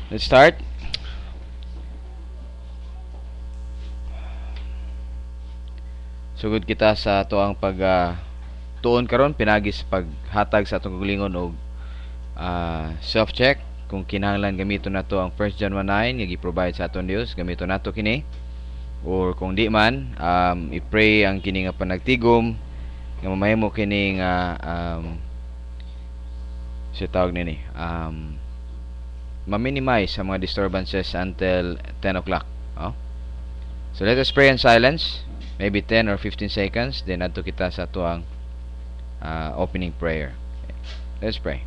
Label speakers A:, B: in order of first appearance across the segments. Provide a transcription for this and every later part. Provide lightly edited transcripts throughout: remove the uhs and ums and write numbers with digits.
A: Let's start. Sugod kita sa tuang pag tuon karon pinagi sa paghatag sa atong kagalingon og self-check kung kinahanglan gamiton nato ang 1 John 1:9 nga gi-provide sa aton Dios, gamiton nato kini, or kung di man i-pray ang kini nga panagtigom nga mamahimo kini nga sa tawag nini ma-minimize sa mga disturbances until 10 o'clock. So let us pray in silence, maybe 10 or 15 seconds, then adto kita sa tuang opening prayer. Let's pray.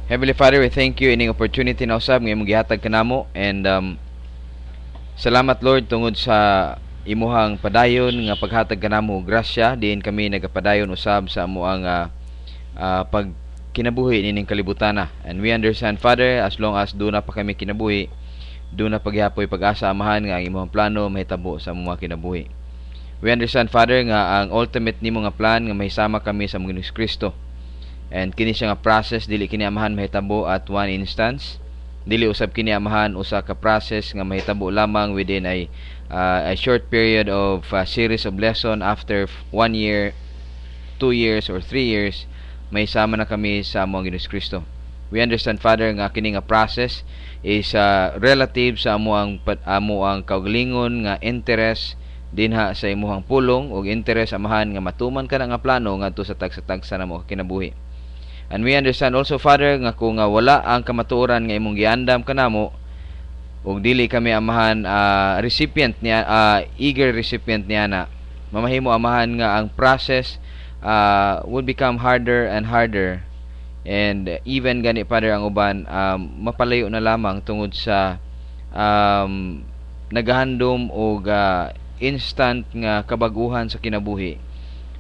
A: Heavenly Father, we thank you ining opportunity na usab nga imong gihatag kanamo, and salamat Lord tungod sa imuhang padayon nga paghatag kanamo grasya diin kami nagapadayon usab sa amuang pag kinabuhi nining kalibutana. And we understand Father, as long as do na pa kami kinabuhi, do na pagyapoy pag-asa amahan nga ang imong plano mahitabo sa mga kinabuhi. We understand Father nga ang ultimate nimo nga plan nga mahisama kami sa Ginoong Kristo. And kini siya nga process, dili kini amahan mahitabo at one instance, dili usab kini amahan usa ka process nga mahitabo lamang within a short period of series of lesson. After 1 year, 2 years or 3 years, may sama na kami sa among Ginoong Kristo. We understand Father nga kini nga process is relative sa amuang kaugalingon nga interest dinha sa imuhang pulong ug interest amahan nga matuman ka na nga plano ngadto sa tagsa-tagsa na mo kinabuhi. And we understand also Father nga kung wala ang kamatuoran nga imong giandam kanamo ug dili kami amahan recipient niya, eager recipient niya na, mamahimo amahan nga ang process would become harder and harder, and even gani Father ang uban mapalayo na lamang tungod sa nagahandom og instant nga kabaguhan sa kinabuhi,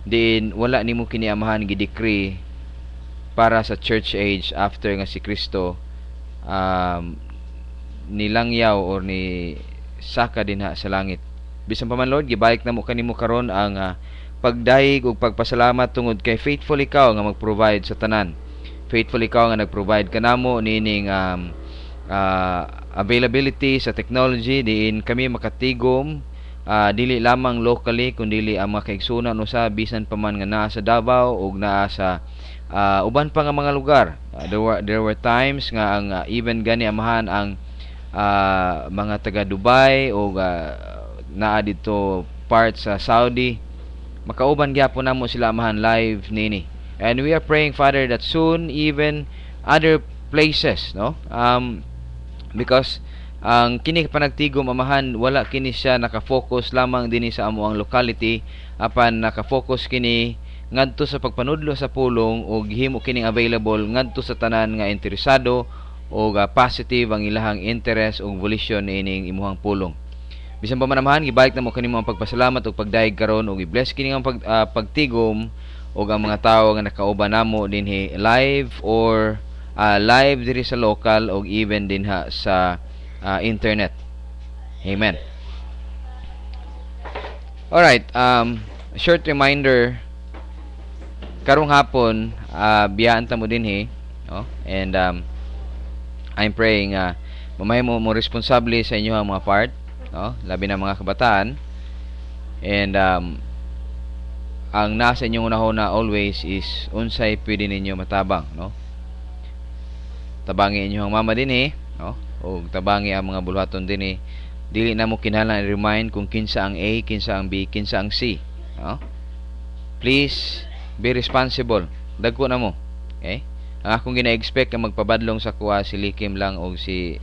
A: diin wala nimo kini amahan gi-decree para sa church age after nga si Kristo nilangyaw or ni saka dinha sa langit. Bisan pa man Lord, gibalik na mo kanimo karon ang pagdayeg ug pagpasalamat tungod kay faithful ikaw nga mag-provide sa tanan. Faithful ikaw nga nag-provide kanamo nining availability sa technology diin kami makatigom dili lamang locally kundi ang mga kaigsunan usa bisan pa man nga naa sa Davao ug naa sa uban pa nga mga lugar. There were times nga ang even gani amahan ang mga taga Dubai o naa dito parts sa Saudi, makauban gyapon namo sila amahan live nini. And we are praying Father that soon even other places, no, because ang kini panagtigom amahan wala kini siya nakafocus lamang dinhi sa amuang locality, apan nakafocus kini ngadto sa pagpanudlo sa pulong ug himo kining available ngadto sa tanan nga interesado o positive ang ilahang interest ug volition ining imuhang pulong. Bisan pa man amahan, gibalik na mo kanimo ang pagpasalamat ug pagdaig karon ug i-bless kini ang pagtigom ug ang mga tawo nga nakauban namo dinhi live or live diri sa local ug even dinha sa internet. Amen. Alright, short reminder, karong hapon biyaan ta mo dinhi, no? And I'm praying mamahimo mo responsable sa inyo ang mga part, no? Labi na mga kabataan. And ang nasa inyong unahuna always is unsay pwede ninyo matabang, no? Tabangi inyo ang mama dinhi, no? O tabangi ang mga bulhaton dinhi. Dili na mo kinahanglan i-remind kung kinsa ang A, kinsa ang B, kinsa ang C, no? Please be responsible. Dagko na mo. Okay? Ang akong gina-expect nga magpabadlong sa kuha si Likim lang o si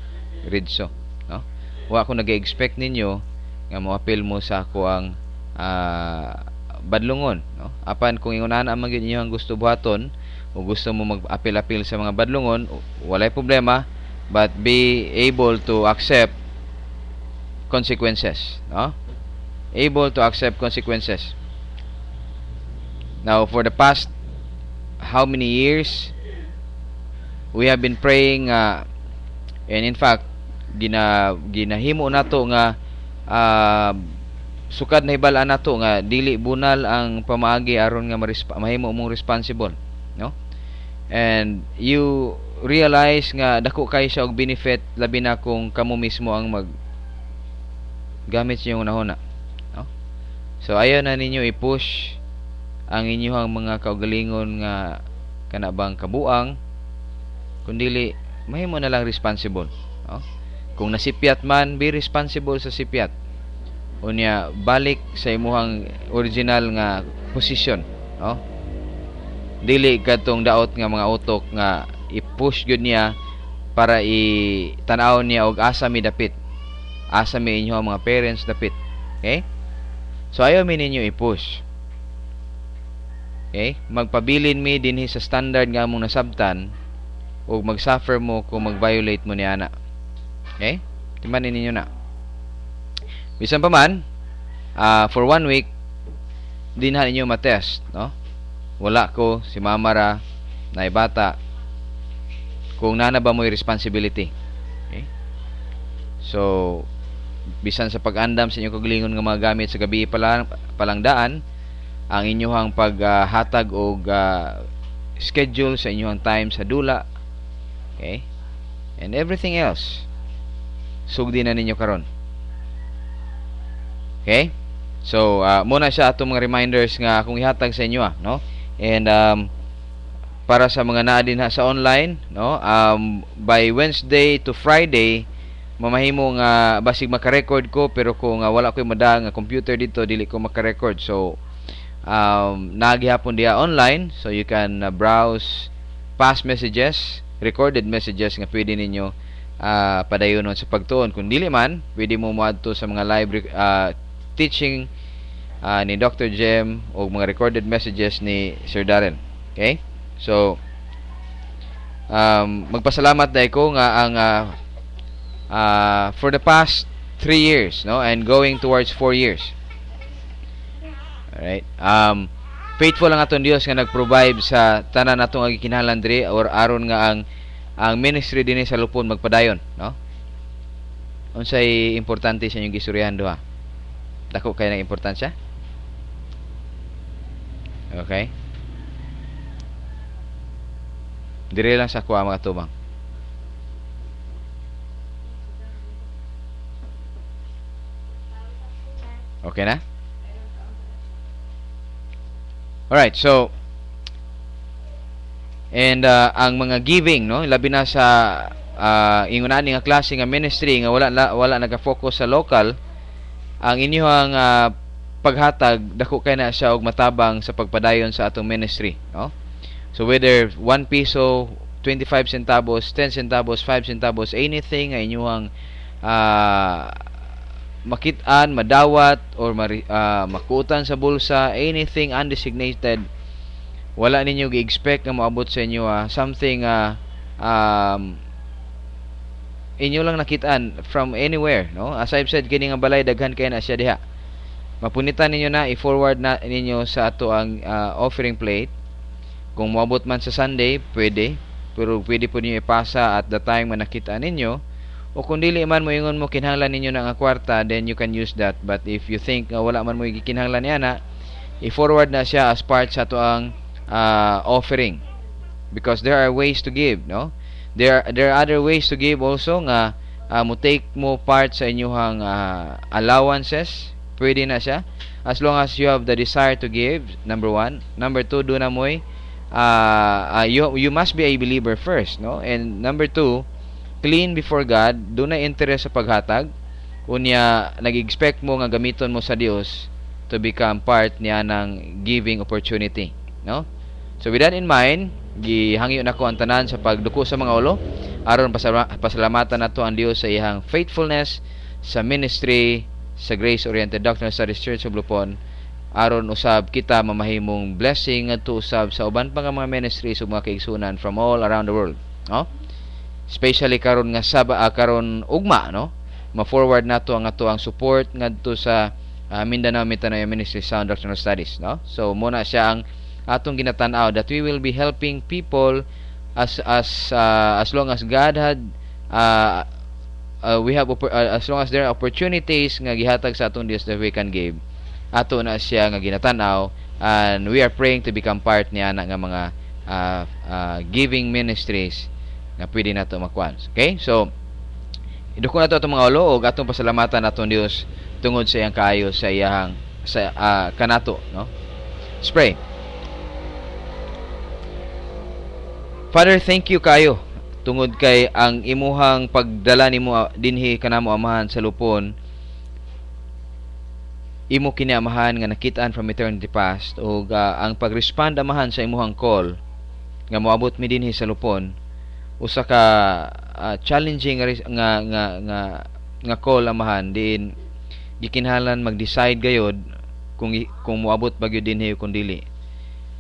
A: Ridso, no? Wa ako nag-expect ninyo nga mo-appeal mo sa kuang badlongon, no? Apan kung ingon na man gyud inyo ang gusto buhaton o gusto mo mag-appeal sa mga badlongon, walay problema, but be able to accept consequences, no? Able to accept consequences. Now, for the past how many years we have been praying, and in fact ginahimo nato nga sukad na hibalaan nato nga dili bunal ang pamaagi aron nga mahimo mong responsible, no? And you realize nga dako kay siya og benefit labi na kung kamo mismo ang mag gamit sa inyong nahuna, no? So ayaw na ninyo i-push ang inyong mga kaugalingon nga kanabang kabuang, kundili mahimo na lang responsible, no? Kung nasipyat man, be responsible sa sipyat. Unya balik sa imuhang original nga position, no? Dili katong daot nga mga utok nga i-push gyud niya para i-tan-aw niya og asa mi dapit, asa mi inyong mga parents dapit. Okay? So ayaw mi ninyo i-push. Okay? Magpabilin mi dinhi sa standard nga among nasabtan ug mag-suffer mo kung mag-violate mo ni ana. Okay? Timanin ninyo na. Bisan pa man, for 1 week din na ninyo matest, no? Wala ko, si mama ra, na bata, kung nana ba mo'y responsibility. Okay? So, bisan sa pag-andam sa inyong kagalingon nga mga gamit sa gabi palangdaan, ang inyong paghatag og schedule sa inyong time sa dula, okay, and everything else sugdi na ninyo karon. Okay, so muna siya atong mga reminders nga akong ihatag sa inyo, no? And para sa mga naa din sa online, no, by Wednesday to Friday mamahimo nga basig maka-record ko, pero kung wala ko'y mada nga computer dito dili ko maka-record. So nagihapon diya online, so you can browse past messages, recorded messages nga pwede ninyo padayonon sa pagtuon. Kung dili man, pwede mo moadto sa mga live teaching ni Dr. Jem o mga recorded messages ni Sir Darren. Okay? So magpasalamat dai ko nga ang for the past 3 years, no, and going towards 4 years. Alright. Faithful ang atong Dios nga nag-provide sa tanan natong gikinahanglan diri, or aron nga ang ministry dinhi sa Lupon magpadayon, no? Unsay importante sa inyong gisuryahan duha? Dako kay nang importansya? Okay? Dire lang sa kuha mga tubang. Okay na? Alright, so and ang mga giving, no, labi na sa ingon nga klase nga ministry nga wala naka-focus sa local, ang inyong paghatag dako kay na siya og matabang sa pagpadayon sa atong ministry, no? So whether 1 piso, 25 centavos, 10 centavos, 5 centavos, anything nga inyong makit-an, madawat, or makutan sa bulsa, anything undesignated, wala ninyo gi-expect nga maabot sa inyo something inyo lang nakitaan from anywhere, no? As I've said, kini nga balay daghan kay na siya diha. Mapunitan ninyo na, i-forward na ninyo sa ato ang offering plate. Kung moabot man sa Sunday, pwede, pero pwede po ninyo ipasa at the time man nakitaan ninyo. O kung dili man mo ingon mo kinahanglan ninyo na nga kwarta, then you can use that. But if you think wala man mo gikinahanglan niya na, i-forward na siya as part sa ato ang offering, because there are ways to give, no? There are other ways to give also nga mo take mo part sa inyong allowances, pwede na siya as long as you have the desire to give. Number 1. Number 2, do na moy you must be a believer first, no? And number 2, clean before God, do na interest sa paghatag, unya nag-expect mo nga gamiton mo sa Dios to become part niya ng giving opportunity, no? So with that in mind, gihangyo na ko ang tanan sa pagduko sa mga ulo aron pasalamatan nato ang Dios sa iyang faithfulness sa ministry sa Grace Oriented Doctrinal Studies Church of Lupon, aron usab kita mamahimong blessing ngadto usab sa uban pa nga mga ministries ug mga kaigsunan from all around the world, no? Especially karon nga karon ugma, no, ma-forward nato ang ato ang support ngadto sa Mindanao Metanoia Ministry Sound Doctrinal Studies, no? So muna siya ang atong ginatan-aw, that we will be helping people as long as God had we have as long as there are opportunities nga gihatag sa atong Dios that we can give, ato na siya nga ginatan-aw, and we are praying to become part niya na nga mga giving ministries nga pwede nato makuan. Okay, so idukon nato atong mga ulo og atong pasalamatan atong Dios tungod sa iyang kaayo sa iyang kanato, no? Let's pray. Father, thank you kayo tungod kay ang imuhang pagdala nimo dinhi kanamo amahan sa lupon, imo kini amahan nga nakitaan from eternity past, o ang pag-respond amahan sa imuhang call nga moabot mi dinhi sa lupon, usa ka challenging nga call amahan, din gikinahanglan mag-decide gayod kung moabot ba gyud dinhi kung dili.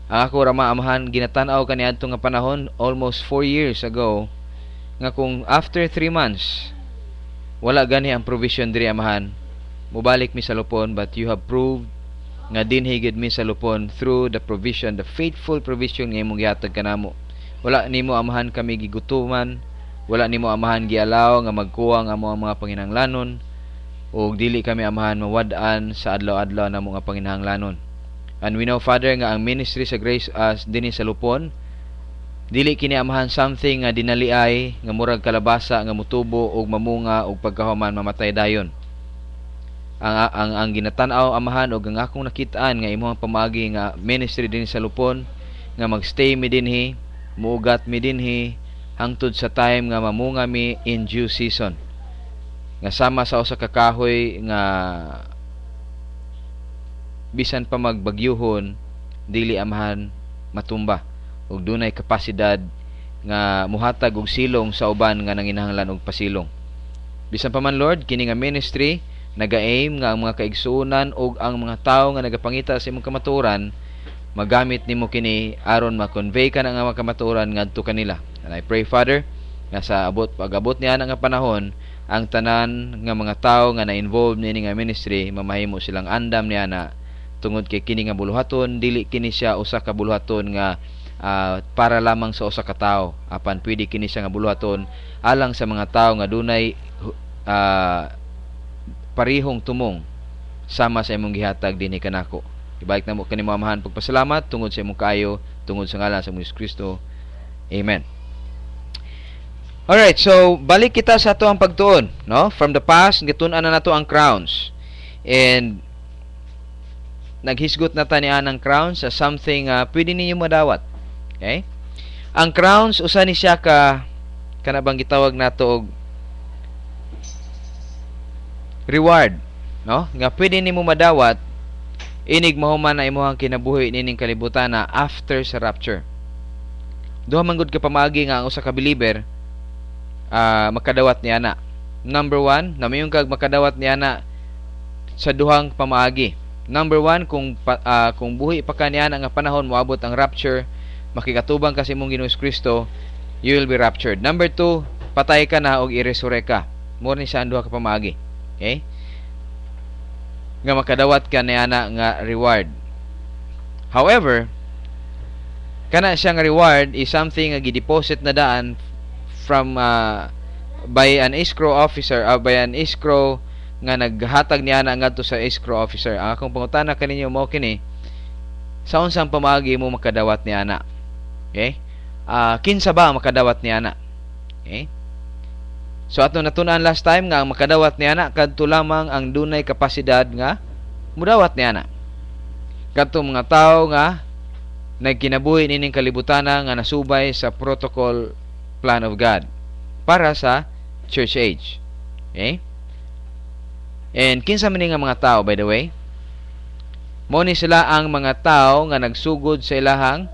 A: Ang ako rama amahan, ginatan-aw kaniadto nga panahon almost 4 years ago nga kung after 3 months wala gani ang provision diri amahan, mubalik mi sa lupon, but you have proved nga dinhi gid mi sa lupon through the provision, the faithful provision nga imong gihatag kanamo. Wala nimo amahan kami gigutuman, wala nimo amahan gialaw nga magkuha nga mga panginahanglanon, ug dili kami amahan mawad-an sa adlaw-adlaw na mga panginahanglanon. And we know, Father, nga ang ministry sa Grace dinhi sa lupon, dili kini amahan something nga dinaliay nga murag kalabasa nga mutubo og mamunga og pagkahuman mamatay dayon. Ang ginatan-aw amahan og ang akong nakitaan nga imong pamaagi nga ministry dinhi sa lupon, nga magstay mi dinhi, muugat mi dinhi hangtod sa time nga mamunga mi in due season, nga sama sa usa ka kahoy nga bisan pa magbagyuhon dili amahan matumba, ug dunay kapasidad nga muhatag og silong sa uban nga nanginahanglan og pasilong. Bisan pa man, Lord, kini nga ministry naga-aim nga ang mga kaigsuonan ug ang mga tawo nga nagapangita sa imong kamatuoran magamit nimo kini aron ma-convey ka na nga mga kamatuoran ngadto kanila. And I pray, Father, nga sa pag-abot niya nga panahon, ang tanan nga mga tawo nga na-involved nini nga ministry mamahimo silang andam niya na tungod kay kini nga buluhaton, dili kini siya usa ka buluhaton nga para lamang sa usa ka tawo, apan pwede kini siya nga buluhaton alang sa mga tawo nga dunay parihong tumong sama sa imong gihatag dinhi kanako. Ibalik na mo kanimo amahan pagpasalamat tungod sa imong kaayo, tungod sa ngalan sa Hesus Kristo. Amen. Alright, so balik kita sa ato ang pagtuon, no? From the past, gitun-an na nato ang crowns. And naghisgot na tanian ang crowns sa something pwede ninyo madawat. Okay? Ang crowns usa ni siya ka kanabang gitawag nato og reward, no? Nga pwede nimo madawat inig mahuman na imong kinabuhi nining kalibutan na after sa rapture. Duha man gud ka pamaagi nga ang usa ka believer makadawat niya na. Number 1, namayon kag makadawat niya na sa duhang pamaagi. Number 1, kung buhi pa kaniya nga panahon moabot ang rapture, makikatubang kasi mong Ginoong Kristo, you will be raptured. Number 2, patay ka na og i-resurrect ka. More ni sa duha ka pamaagi. Okay? Nga makadawat ka niya na nga reward. However, kana siyang reward is something nga gideposit na daan from by an escrow officer, by an escrow nga naghatag niya na ngadto sa escrow officer. Ang akong pangutana kaninyo mao kini, sa unsang pamaagi mo makadawat ni ana? Okay? Kinsa ba ang makadawat ni ana? Okay? So ato natun-an last time nga ang makadawat ni ana kadto lamang ang dunay kapasidad nga mudawat ni ana. Kadto mga tawo nga nagkinabuhi nining kalibutana nga nasubay sa protocol plan of God para sa church age. Okay? And kinsa man nga mga tao, by the way? Mo ni sila ang mga tao nga nagsugod sa ilahang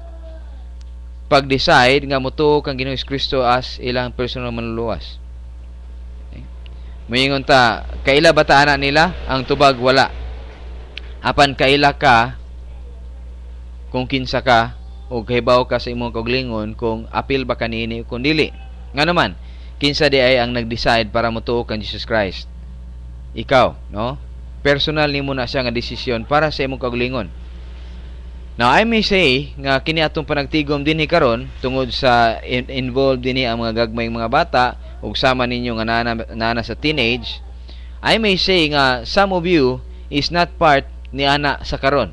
A: pag-decide nga motuo kang Ginoong Kristo as ilang personal manluluwas. Okay? Moingon ta, kaila ba ta ana nila? Ang tubag wala. Apan kaila ka kung kinsa ka o kahibaw ka sa imong kaugalingon kung apil ba kanini kung dili. Nga naman, kinsa di ay ang nag-decide para motuo kang Jesus Christ? Ikaw, no? Personal nimo na siya nga desisyon para sa imong kaugalingon. Now I may say nga kini atong panagtigom dinhi karon tungod sa involved dinhi ang mga gagmayng mga bata ug sama ninyo nga nana sa teenage. I may say nga some of you is not part ni ana sa karon.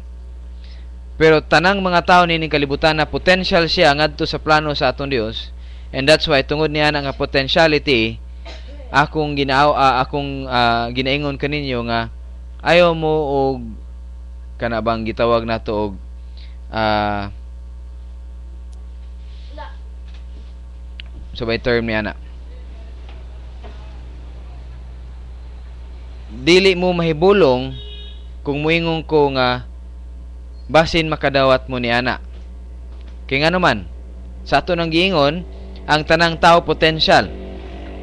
A: Pero tanang mga tao nining kalibutan na potential siya ngadto sa plano sa atong Dios, and that's why tungod niya nga potentiality akong ginaingon kaninyo nga ayaw mo og kana bang gitawag nato og sabay term niya na dili mo mahibulong kung muingon ko nga basin makadawat mo ni ana. Kay nga naman sa ato nang giingon ang tanang tao potential.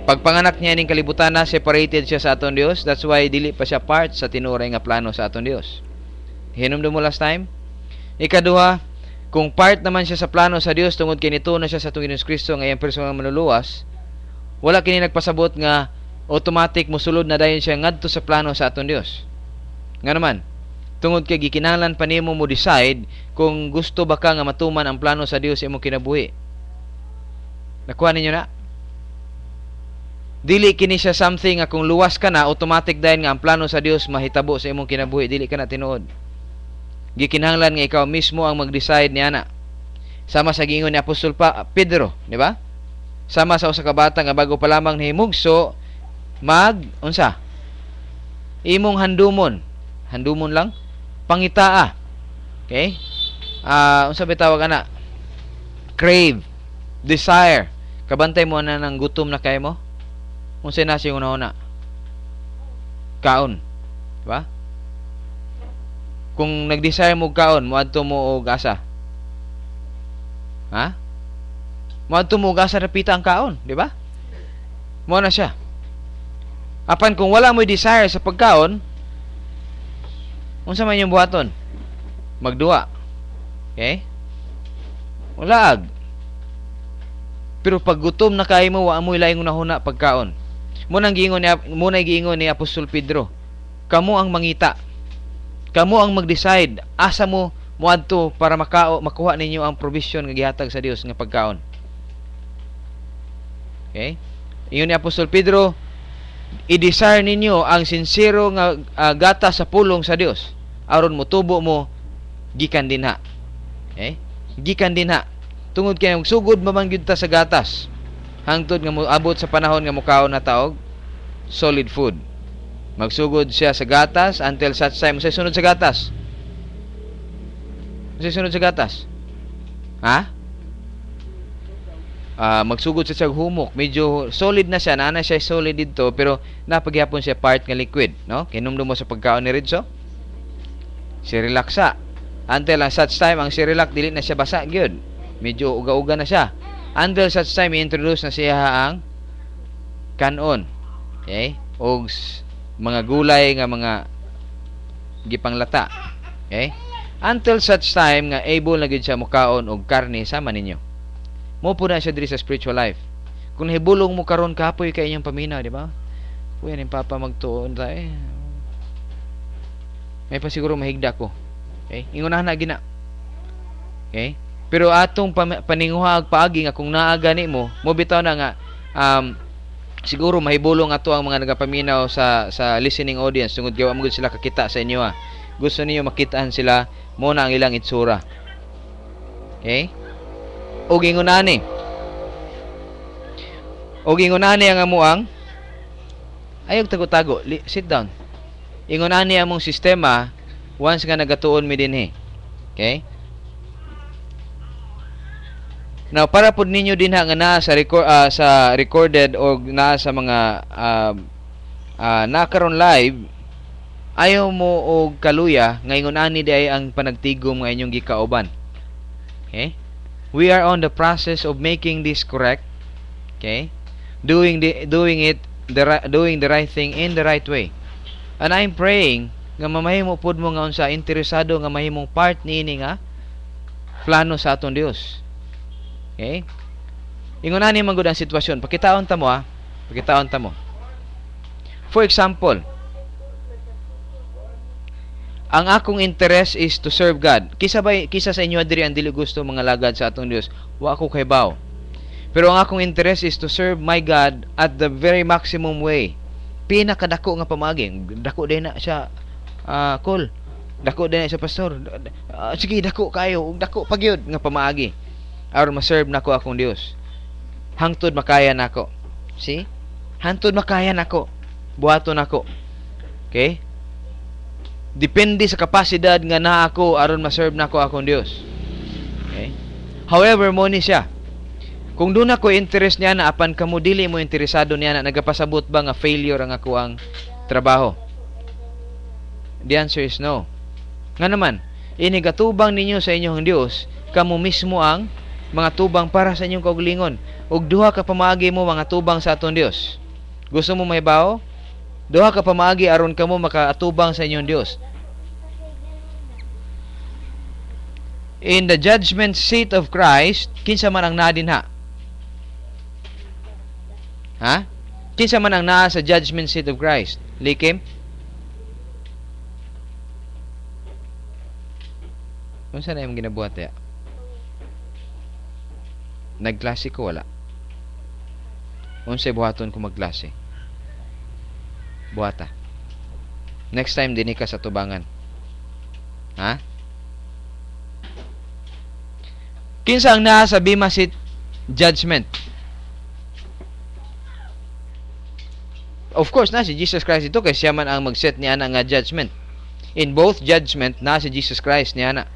A: Pagpanganak niya ning kalibutan na separated siya sa aton Dios. That's why dili pa siya part sa tinuray nga plano sa aton Dios. Hinumdum mo last time. Ikaduha, kung part naman siya sa plano sa Dios tungod kay nituno siya sa atong Ginoong Kristo nga iyang personal manluluwas, wala kini nagpasabot nga automatic mosulod na dayon siya ngadto sa plano sa aton Dios. Nga naman, tungod kay gikinahanglan pa nimo mo decide kung gusto ba ka nga matuman ang plano sa Dios sa imong kinabuhi. Nakuha ninyo na? Dili kini siya something nga kung luwas ka na automatic dayon nga ang plano sa Dios mahitabo sa imong kinabuhi, dili ka na tinuod. Gikinahanglan nga ikaw mismo ang mag-decide niya na. Sama sa giingon ni Apostol Pedro, di ba? Sama sa usa ka bata nga bago pa lamang nahimugso unsa? Imong handumon lang pangitaa. Okay? Unsa ba tawag ana? Crave, desire. Kabantay mo na ng gutom na kay mo. Unsa na siya una-una? Kaon. Diba? Kung nag-desire mo kaon, moadto mo og asa. Ha? Moadto mo og asa napita ang kaon, di ba? Mo na siya. Apan kung wala mo'y desire sa pagkaon, unsa man yung buhaton? Magduwa. Okay? Wala. Pero pag gutom na kay mo, wa mo'y laing unahuna pagkaon. Muna giingon ni Apostol Pedro, kamo ang mangita. Kamo ang mag-decide asa mo moadto para makuha ninyo ang provision nga gihatag sa Dios nga pagkaon. Okay? Ingon ni Apostol Pedro, i-desire ninyo ang sincero nga gata sa pulong sa Dios aron motubo mo gikan dinha. Okay? Gikan dinha. Tungod kay sugod man gyud ta sa gatas hangtod nga moabot sa panahon nga mukaon na taog solid food. Magsugod siya sa gatas until such time sa sunod sa gatas. Sa sunod sa gatas. Ha? Magsugod siya sa humok. Medyo solid na siya. Naana siya solid dito pero napagyapon siya part nga liquid, no? Kinumdum mo sa pagkaon ni Ridso. Si relaxa. Until ang such time ang si relax dili na siya basa gyud. Medyo uga-uga na siya. Until such time i-introduce na siya ang kanon. Okay? Og mga gulay nga mga gipanglata. Okay? Until such time nga able na gid siya mukaon og karne sama ninyo. Mo po na siya diri sa spiritual life. Kung hibulong mo karon kapoy kay inyong paminaw, di ba? Kuya ni Papa magtuon ta may pa siguro mahigda ko. Okay? Ingunahan na gina. Okay? Pero atong paninguha ag paagi nga kung naa gani mo bitaw na nga siguro mahibulong ato ang mga nagapaminaw sa listening audience tungod gawa mo sila kakita sa inyo ha. Gusto niyo makitaan sila mo na ang ilang itsura. Okay? Og ingunani ang amuang ayog tago-tago, sit down. Ingunani among sistema once nga nagatuon mi dinhi. Okay? Now para pud ninyo din nga naa sa recorded o naa sa mga nakaron live, ayaw mo og kaluya ngayon ani di ay ang panagtigom nga inyong gikauban. Okay? We are on the process of making this correct. Okay? Doing the right thing in the right way. And I'm praying nga mamahimo pud mo nga unsa interesado nga mahimong part niini nga plano sa aton Dios. Okay? Ingon ani man gud ang sitwasyon. Pakitaon ta mo Pakitaon ta mo. For example, ang akong interest is to serve God. Kisa sa inyo diri ang dili gusto mga lagad sa atong Dios, wa ako kaybaw. Pero ang akong interest is to serve my God at the very maximum way. Pinakadako nga pamaagi. Dako din na siya call. Dako din na siya pastor. Sige, dako kayo, dako pagyud nga pamaagi. Aron ma-serve nako akong Dios. Hangtod makaya nako. See? Hangtod makaya nako. Buhaton nako. Okay? Depende sa kapasidad nga naa ako aron ma-serve nako akong Dios. Okay? However, mo ni siya. Kung doon ako interest niya na apan kamo dili mo interesado niya na nagapasabot ba nga failure ang ako ang trabaho? The answer is no. Nga naman, inigatubang ninyo sa inyong Dios, kamo mismo ang mga tubang para sa inyong kaugalingon. Ug duha ka pamaagi mo mga tubang sa aton Dios. Gusto mo mahibaw? Duha ka pamaagi aron kamo makaatubang sa inyong Dios. In the judgment seat of Christ, kinsa man ang naa dinha? Ha? Kinsa man ang naa sa judgment seat of Christ? Likim? Kung saan na yung ginabuhat ya? Nagklase ko wala. Unsay buhaton ko magklase? Buhata. Next time din ka sa tubangan. Ha? Kinsa ang naa sa Bema Seat Judgment? Of course, na si Jesus Christ ito kasi siya man ang mag-set niya na nga judgment. In both judgment, na si Jesus Christ niya na.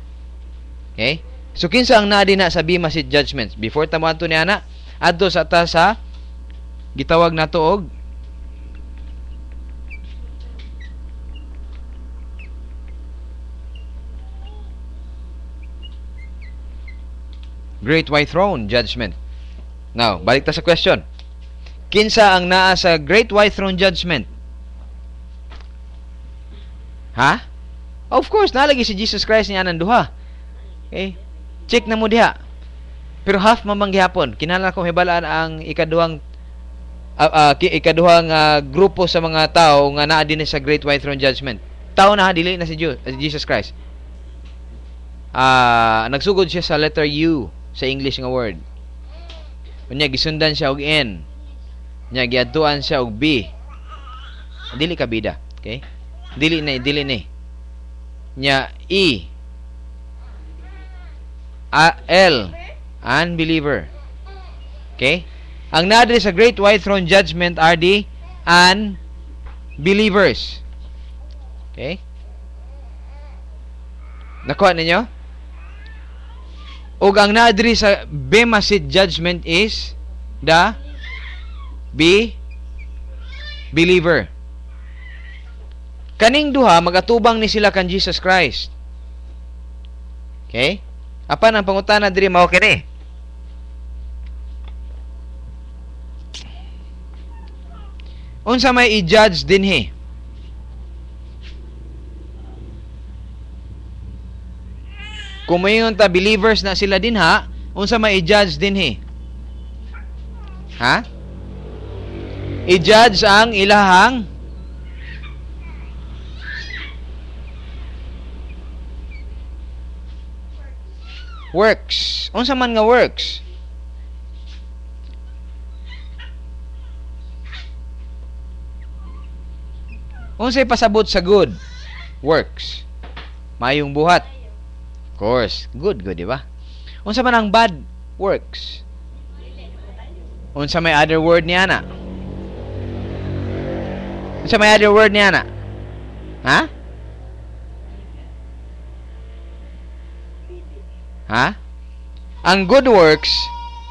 A: Okay? So, kinsa ang naa din na sa Bema Seat Judgment? Before tamuan to niya na, adto sa ta sa gitawag na to og Great White Throne Judgment. Now, balik ta sa question. Kinsa ang naa sa Great White Throne Judgment? Ha? Of course, nalagi si Jesus Christ niya ng duha. Okay? Check na mo diha. Pero half mamang gihapon. Kinahanglan ko hibalaan ang ikaduhang grupo sa mga tao nga naa din sa Great White Throne Judgment. Tao na dili na si Jesus Christ. Nagsugod siya sa letter U sa English nga word. Unya gisundan siya og N. Nya giadtuan siya og B. Dili ka bida, okay? Dili ni. Nya E. L. Unbeliever. Okay? Ang naa sa Great White Throne Judgment are the unbelievers. Okay? Nakuha ninyo? Ug ang naa sa Bema Seat Judgment is the believer. Kaning duha magatubang ni sila kan Jesus Christ. Okay? Apan ang pangutana diri mao kini. Unsa may i-judge dinhi? Kung mayon ta believers na sila dinha, unsa may i-judge dinhi? Ha? I-judge ang ilahang works. Unsa man nga works? Unsay pasabot sa good works? Mayong buhat. Of course, good, di ba? Unsa man ang bad works? Unsa may other word niya na? Unsa may other word niya na? Ha? Ha? Ang good works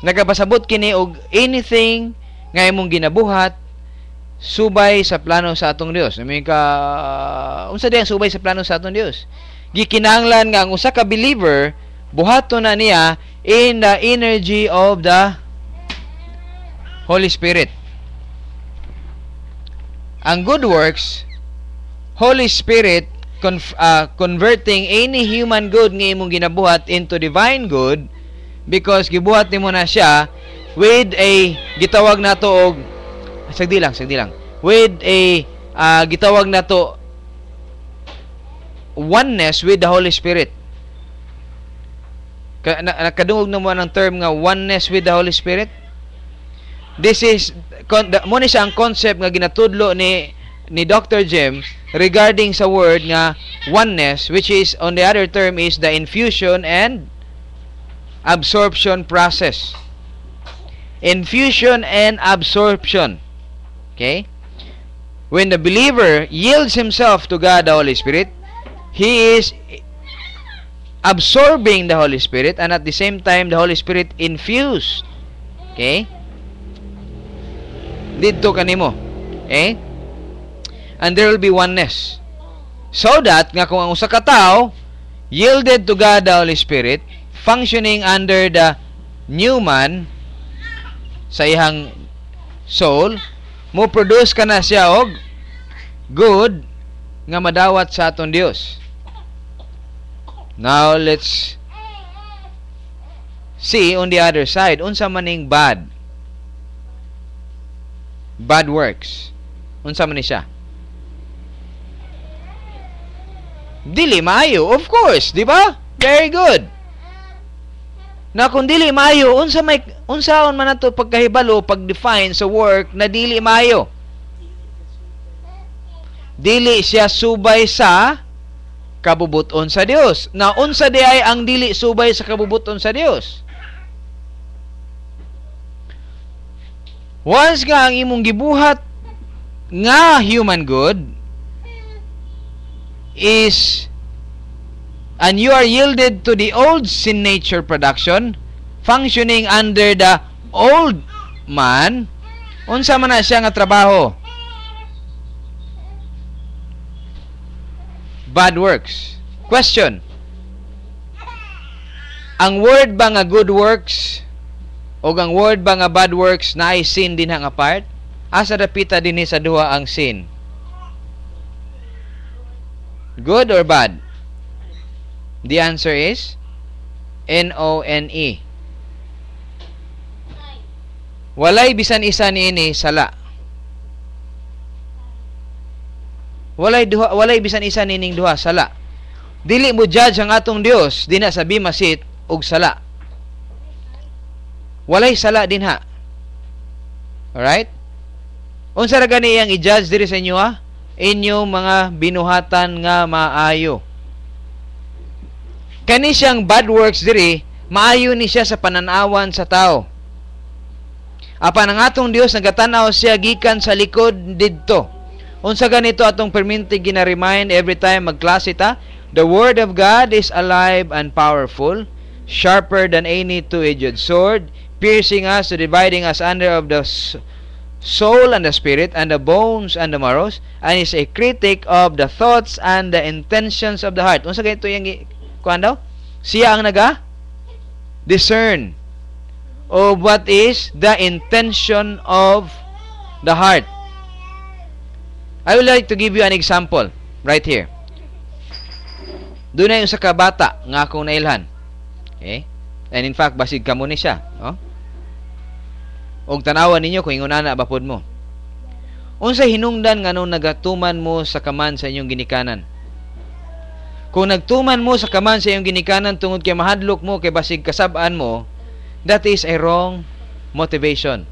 A: nagapasabot kini og anything nga imong ginabuhat subay sa plano sa atong Dios. Unsa di ang subay sa plano sa atong Dios? Gikinahanglan nga ang usa ka believer buhaton na niya in the energy of the Holy Spirit. Ang good works, Holy Spirit converting any human good nga imong ginabuhat into divine good because gibuhat nimo na siya with a gitawag nato og sagdi lang with a gitawag nato oneness with the Holy Spirit. Nakadungog na mo ng term nga oneness with the Holy Spirit. This is mo ni siya ang concept nga ginatudlo ni Dr. Jim regarding sa word nga oneness, which is on the other term is the infusion and absorption process. Infusion and absorption. Okay? When the believer yields himself to God the Holy Spirit, he is absorbing the Holy Spirit, and at the same time the Holy Spirit infused. Okay? Dito kanimo. Okay? And there will be oneness. So that nga kung ang usa ka tawo yielded to God the Holy Spirit, functioning under the new man sa ihang soul, mo produce ka na siya og good nga madawat sa aton Dios. Now let's see on the other side, unsa maning bad works. Unsa man ni siya? Dili maayo, of course, di ba? Very good. Na kung dili maayo, unsaon man nato pagkahibalo, pag-define sa work na dili maayo? Dili siya subay sa kabubuton sa Dios. Na unsa di ay ang dili subay sa kabubuton sa Dios? Once nga ang imong gibuhat nga human good is, and you are yielded to the old sin nature production, functioning under the old man, unsa man na siya nga trabaho? Bad works. Question: ang word ba nga good works o ang word ba nga bad works na ay sin din nga part? Asa dapita dinhi sa duha ang sin? Good or bad? The answer is N-O-N-E. Walay bisan isa niini sala. Walay bisan isa nining duha sala. Dili mo judge ang atong Dios dinha sa bimasit og sala. Walay sala dinha. Alright? Unsa ra gani iyang i-judge diri sa inyo ha? Inyong mga binuhatan nga maayo. Kani siyang bad works diri, maayo ni siya sa pananawan sa tao. Apan ang atong Dios nagatanaw siya gikan sa likod didto. Unsa ganito atong perminti gina-remind every time magklase ta? The word of God is alive and powerful, sharper than any two-edged sword, piercing us to dividing us under of the soul and the spirit and the bones and the marrows, and is a critic of the thoughts and the intentions of the heart. Unsa ganito yang kuan daw? Siya ang naga discern of what is the intention of the heart. I would like to give you an example right here. Doon na yung sa kabata nga akong nailhan. Okay? And in fact, basig kamo ni siya. Oh? Og tanawan ninyo kung ingon ana bapod mo. Unsa hinungdan nga nung nagatuman mo sa kaman sa inyong ginikanan? Kung nagtuman mo sa kaman sa iyong ginikanan tungod kay mahadlok mo kay basig kasab-an mo, that is a wrong motivation.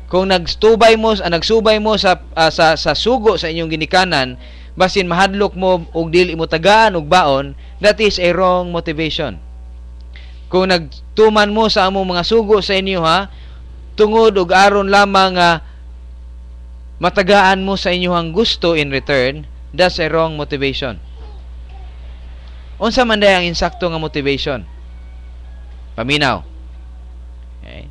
A: Kung nagsubay mo sa sugo sa inyong ginikanan, basin mahadlok mo og dili mo tagaan og baon, that is a wrong motivation. Kung nagtuman mo sa among mga sugo sa inyo ha, tungod og aron lamang matagaan mo sa inyong gusto in return, that's a wrong motivation. Unsa man day ang insakto nga motivation? Paminaw. Okay.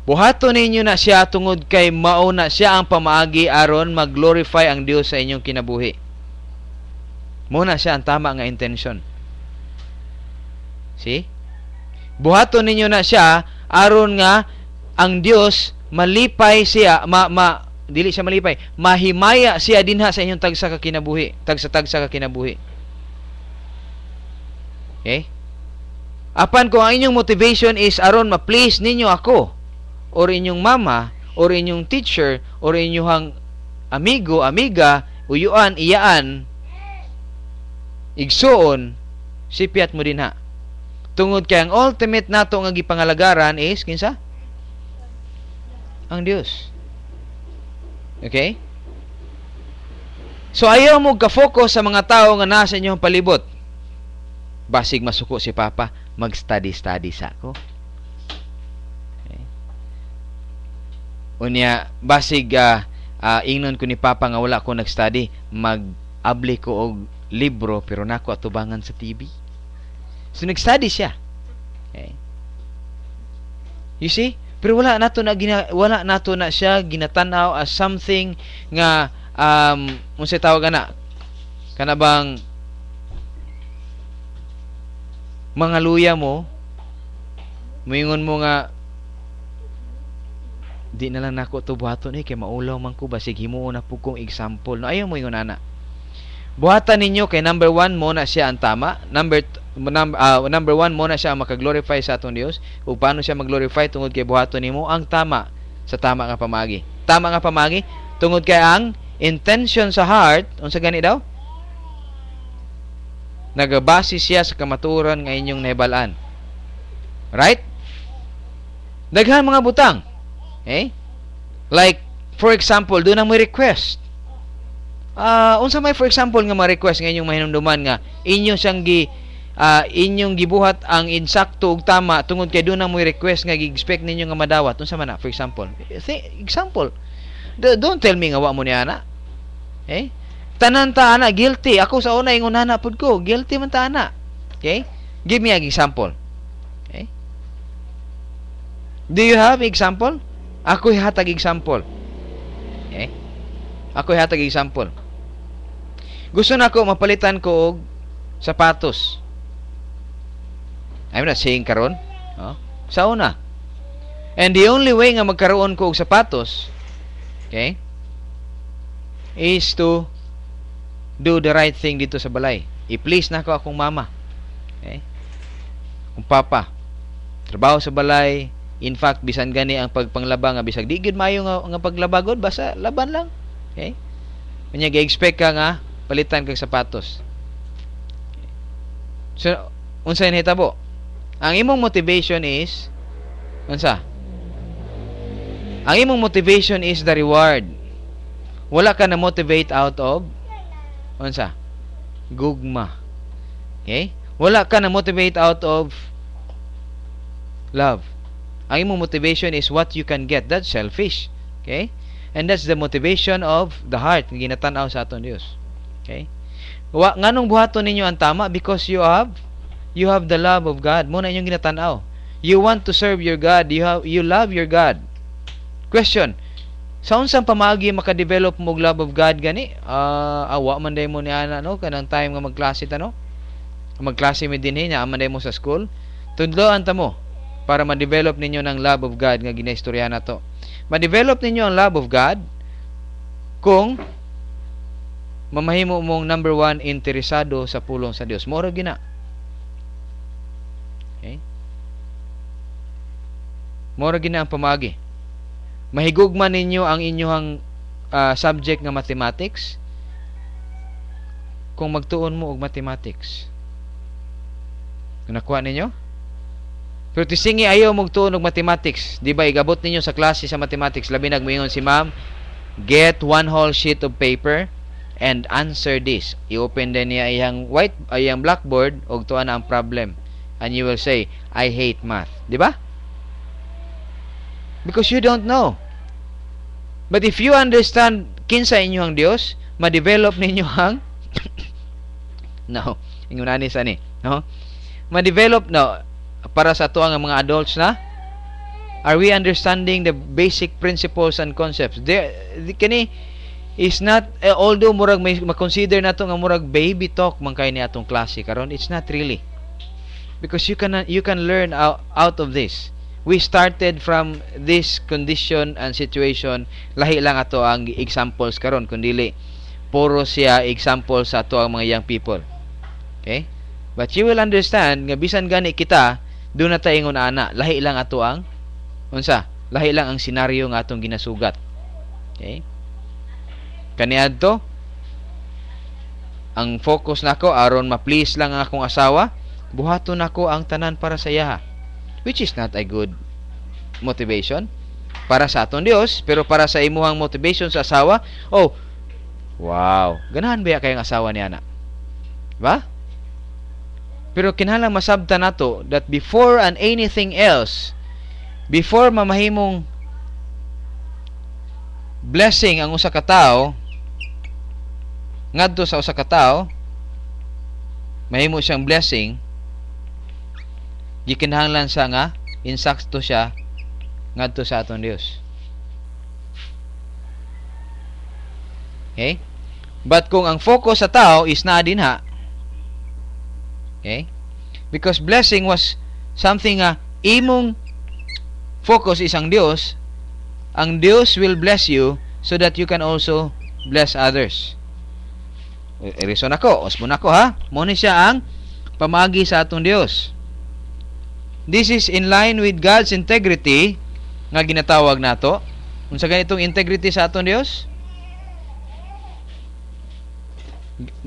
A: Buhaton ninyo na siya tungod kay mauna siya ang pamaagi aron mag-glorify ang Dios sa inyong kinabuhi. Muna siya ang tama nga intention. See? Buhaton ninyo na siya aron nga ang Dios malipay siya, dili siya malipay, mahimaya siya dinha sa inyong tagsa ka kinabuhi, tagsa ka kinabuhi. Okay? Apan kung ang inyong motivation is aron ma-please ninyo ako, or inyong mama, or inyong teacher, or inyong amigo, amiga, uyuan, iyaan, igsuon sipiat mo dinha. Tungod kay ang ultimate nato nga gipangalagaran is kinsa? Ang Dios. Okay? So ayaw mo ka-focus sa mga tao nga nasa inyong palibot. Basig masuko si Papa, mag-study sa ako. Okay. Unya, basig ingnon ko ni Papa nga wala ko nag-study, mag-abli ko og libro pero nako atubangan sa TV. So nag-study siya. Okay. You see? Pero wala nato na siya ginatanaw as something nga unsay tawag kana bang mga luya mo moingon mo nga di na lang nako to buhaton kay maulaw man ko basig himuon na pud kong example. No, ayaw mo ingon ana. Buhatan ninyo kay number 1 mo na siya ang tama, number 1 mo na siya ang makaglorify sa atong Dios. Ug paano siya magglorify tungod kay buhaton nimo ang tama sa tama nga pamagi. Tama nga pamagi tungod kay ang intention sa heart unsa gani daw? Nagabase siya sa kamaturan nga inyong nahibal-an. Right? Daghan mga butang. Okay? Like for example, do na mo request. Unsa may for example nga ma-request nga inyong mahinumduman nga inyo siyang inyong gibuhat ang insakto ug tama tungod kay doon na mo request nga gi-expect ninyo nga madawat. Unsa man na for example? Example. Don't tell me nga wa mo ni ana. Okay? Tanan ta ana guilty. Ako sa una ingon ana pud ko, guilty man ta ana. Okay? Give me an example. Okay? Do you have example? Ako hatag example. Okay? Ako hatag example. Gusto na ko mapalitan ko og sapatos. I'm not saying karon. Sa una. And the only way nga magkaroon ko og sapatos, okay, is to do the right thing dito sa balay. I-please na ko akong mama. Okay? Kung papa. Trabaho sa balay. In fact, bisan gani ang pagpanglaba nga bisag di gid maayo nga paglabagod basta laban lang. Okay? Unya gi-expect ka nga palitan kag sapatos. So, unsa nahitabo? Ang imong motivation is unsa? Ang imong motivation is the reward. Wala ka na motivate out of unsa? Gugma. Okay? Wala ka na motivate out of love. Ang imong motivation is what you can get. That's selfish. Okay? And that's the motivation of the heart nga ginatan-aw sa aton Dios. Okay? Nganong buhaton ninyo ang tama? Because you have the love of God. Muna inyong ginatan-aw. You want to serve your God. You love your God. Question. Sa unsang pamagi maka-develop mo love of God gani? Awa man day mo ni ana no kanang time nga magklase ta no? Magklase mi dinhi nya aman day mo sa school. Tudloan ta mo para ma-develop ninyo ng love of God nga ginaistorya na to. Ma-develop ninyo ang love of God kung mamahimo mong number 1 interesado sa pulong sa Dios. Mora gina. Okay? Mora gina ang pamagi. Mahigugman ninyo ang inyong subject nga mathematics kung magtuon mo og mathematics. Nakuha ninyo? Pero tisingi ayaw magtuon og mathematics. Di ba igabot ninyo sa klase sa mathematics labi nagmoingon si ma'am, get 1 whole sheet of paper and answer this. I-open din niya iyang blackboard og tuan na ang problem. And you will say, I hate math. Di ba? Because you don't know. But if you understand kinsa inyong Dios, ma-develop ninyo ang no, ingon ani sa ni, no? Ma-develop no para sa ato ang mga adults na are we understanding the basic principles and concepts? Kani is not although murag may ma-consider nato nga murag baby talk man kay ni atong klase karon, it's not really. Because you can learn out of this. We started from this condition and situation. Lahi lang ato ang examples karon kundi puro siya example sa ato ang mga young people. Okay? But you will understand nga bisan gani kita doon na tayo ingon ana, lahi lang ato ang unsa? Lahi lang ang senaryo nga atong ginasugat. Okay? Kaniadto ang focus nako aron ma-please lang ang akong asawa, buhaton nako ang tanan para sa iya, which is not a good motivation para sa aton Dios. Pero para sa imuhang motivation sa asawa, oh, wow, ganahan ba kayong asawa niya na, ba? Pero kinahanglan masabtan nato that before and anything else, before mamahimong blessing ang usa ka tawo ngadto sa usa ka tawo, mahimo siyang blessing, gikinahanglan sa nga insakto siya ngadto sa aton Dios. Okay? But kung ang focus sa tao is na dinha, okay? Because blessing was something imong focus is ang Dios will bless you so that you can also bless others. Reason ako, osmon ako ha. Mo ni siya ang pamaagi sa atong Dios. This is in line with God's integrity nga ginatawag nato. Unsa ganitong integrity sa atong Dios?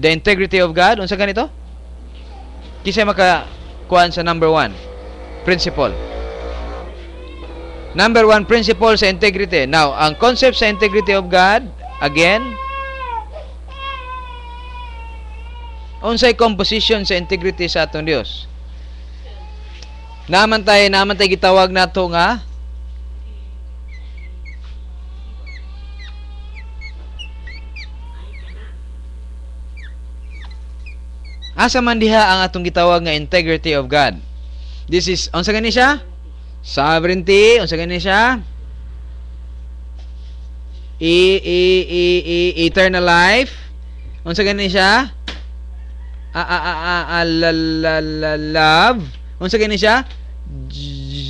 A: The integrity of God, unsa ganito? Kisay makakuan sa number 1 principle. Number 1 principle sa integrity. Now, ang concept sa integrity of God, again, unsay composition sa integrity sa atong Dios? Naman tayo gitawag nato nga asa man diha ang atong gitawag nga integrity of God. This is unsa gani siya? Sovereignty, unsa gani siya? Eternal life. Unsa gani siya? Love. Unsa gani siya?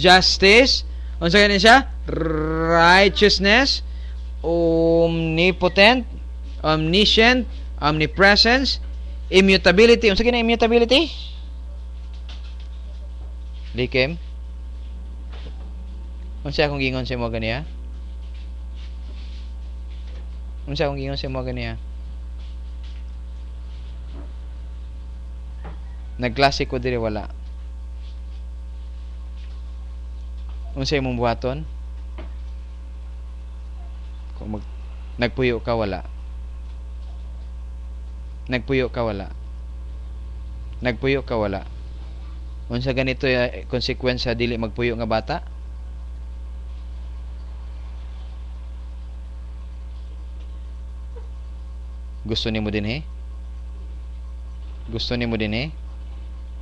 A: Justice. Unsa gani siya? Righteousness. Omnipotent, omniscient, omnipresence, immutability. Unsa gani immutability? Likem. Unsa akong gingon sa mo ganiya? Unsa akong gingon sa mo ganiya? Nagklase ko diri wala. Unsa imong buhaton? Kung nagpuyo ka wala. Nagpuyo ka wala. Nagpuyo ka wala. Unsa ganito konsekwensya dili magpuyo nga bata? Gusto nimo dinhi? Gusto nimo dinhi?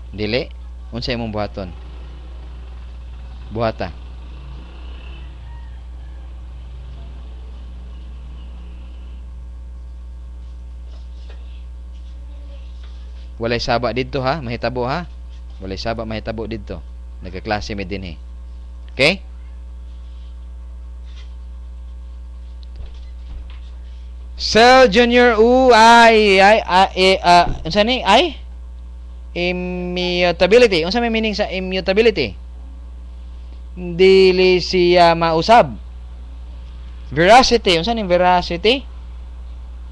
A: Dili? Unsa imong buhaton? Buhata. Walay saba didto ha, mahitabo ha. Walay saba mahitabo didto. Nagkaklase mi dinhi. Okay? Cell Junior unsa ni ay? Immutability. Unsa may meaning sa immutability? Dili siya mausab. Veracity. Unsa ni veracity?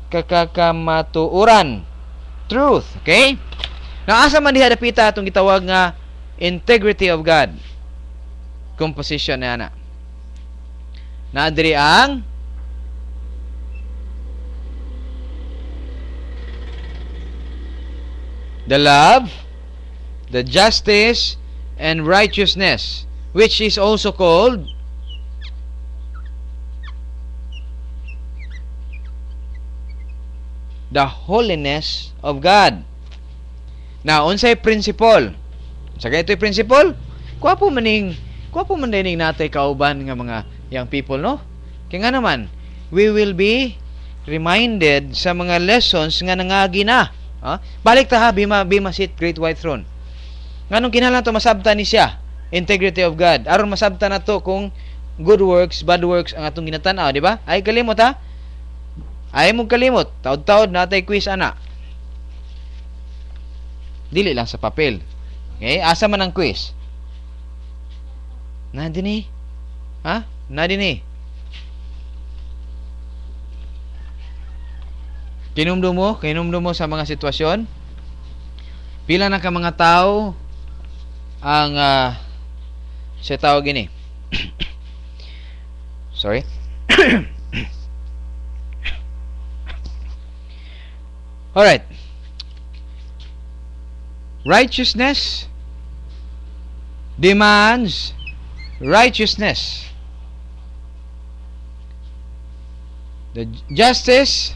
A: Kakamatuoran. Truth. Okay? Naasa man diha dapita atong gitawag nga integrity of God. Composition na ana. Naadiri ang the love, the justice, and righteousness, which is also called the holiness of God. Now, unsay principle? Sa ganito'y principle, kuwapo man dining natay kauban nga mga young people, no? Kaya nga naman, we will be reminded sa mga lessons nga nangagi na. Balik ta ha, bima sit great white throne. Nganong kinahanglan to masabtan ni siya, integrity of God. Aron masabtan nato kung good works, bad works ang atong ginatan-aw, di ba? Ay kalimot ha. Ay mo kalimot, taud-taud natay quiz ana. Dili lang sa papel. Okay, asa man ang quiz? Na dinhi. Ha? Na dinhi. Kinumdum mo sa mga sitwasyon. Pila na ka mga tao ang sa tawag gini. Sorry. Alright. Righteousness demands righteousness. The justice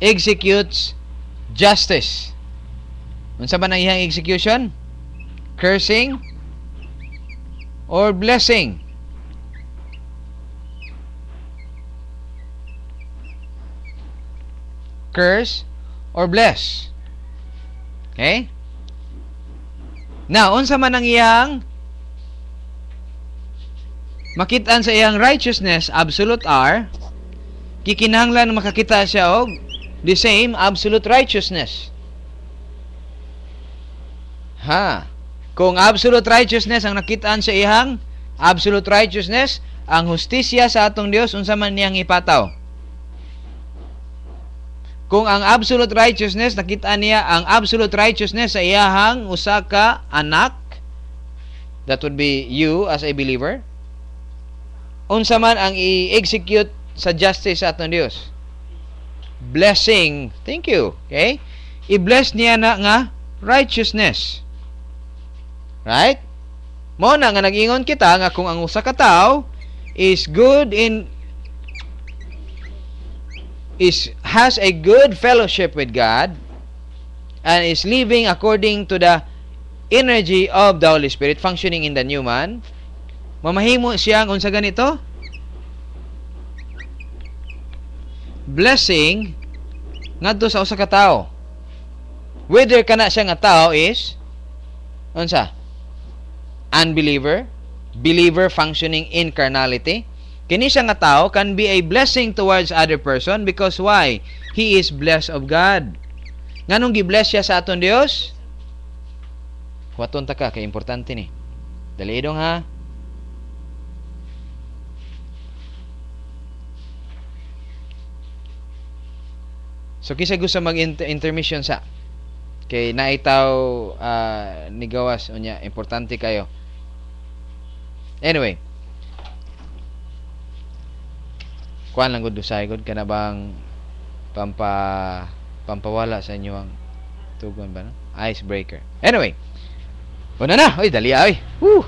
A: executes justice. Unsa ba nang iyang execution? Cursing or blessing? Curse or bless. Okay? Now, unsa man ang iyang makitaan sa iyang righteousness, absolute R, kikinahanglan makakita siya og the same absolute righteousness. Kung absolute righteousness ang nakitaan sa iyang absolute righteousness, ang hustisya sa atong Dios unsa man niyang ipataw? Kung ang absolute righteousness, nakita niya ang absolute righteousness sa iyahang usa ka anak, that would be you as a believer, unsa man ang i-execute sa justice sa atong Dios? Blessing. Thank you. Okay? I-bless niya na nga righteousness. Right? Mo na nga nag-ingon kita nga kung ang usa ka tawo is good in has a good fellowship with God and is living according to the energy of the Holy Spirit functioning in the new man, mamahimo siyang unsa ganito? Blessing ngadto sa usa ka tawo. Whether kana siya nga tawo is unsa? Unbeliever, believer functioning in carnality. Kini siya nga tao can be a blessing towards other person because why? He is blessed of God. Nganong gi-bless siya sa aton Dios? Huwaton ta ka, kay importante ni. Dali idong ha. So kisa gusto mag-intermission sa kay naitaw ni gawas unya importante kayo. Anyway, kuan lang gud dusay gud kana bang pampawala sa inyo ang tugon ba no? Icebreaker. Anyway, una na, oy dali ay. Woo.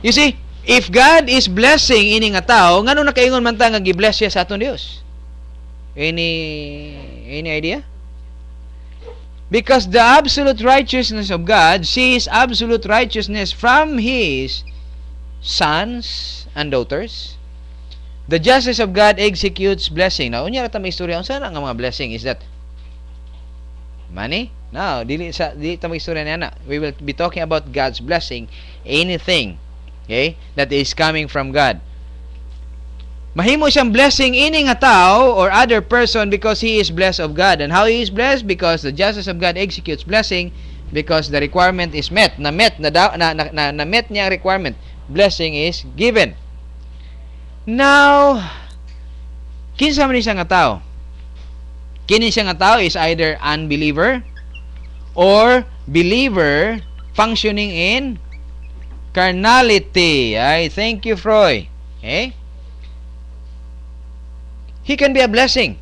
A: You see, if God is blessing ini nga tao, ngano nakaingon man ta nga gi-bless siya sa aton Dios? Any idea? Because the absolute righteousness of God sees absolute righteousness from His sons and daughters. The justice of God executes blessing. Now, unya rata may istorya unsa na nga mga blessing is that money? No, dili ta may istorya niya na. We will be talking about God's blessing, anything, okay, that is coming from God. Mahimo siyang blessing ini nga tao or other person because he is blessed of God. And how he is blessed? Because the justice of God executes blessing because the requirement is met. Na met niya ang requirement. Blessing is given. Now, kinsa man siya nga tao? Kini siya nga tao is either unbeliever or believer functioning in carnality. Ay, thank you, Freud. Okay? He can be a blessing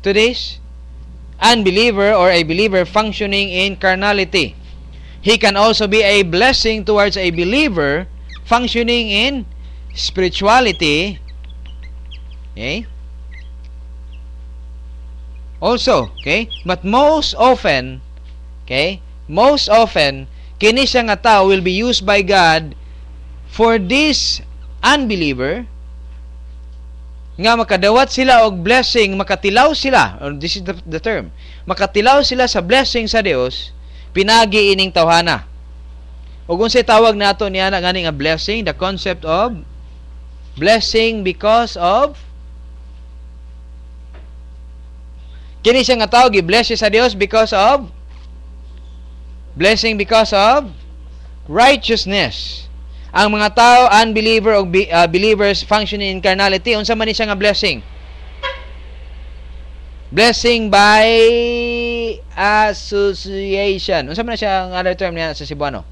A: to this unbeliever or a believer functioning in carnality. He can also be a blessing towards a believer functioning in spirituality. Okay? Also, okay? But most often, kini siya nga tao will be used by God for this unbeliever nga makadawat sila og blessing, makatilaw sila, or this is the term, makatilaw sila sa blessing sa Dios pinagi ining tawhana. Ug unsay tawag nato niya na gani nga blessing? The concept of blessing because of kini siya nga tao gi-bless sa Dios because of blessing because of righteousness. Ang mga tao unbeliever o believers functioning in carnality, unsa man ni siya nga blessing? Blessing by association. Unsa man na siya ang other term niya sa Cebuano?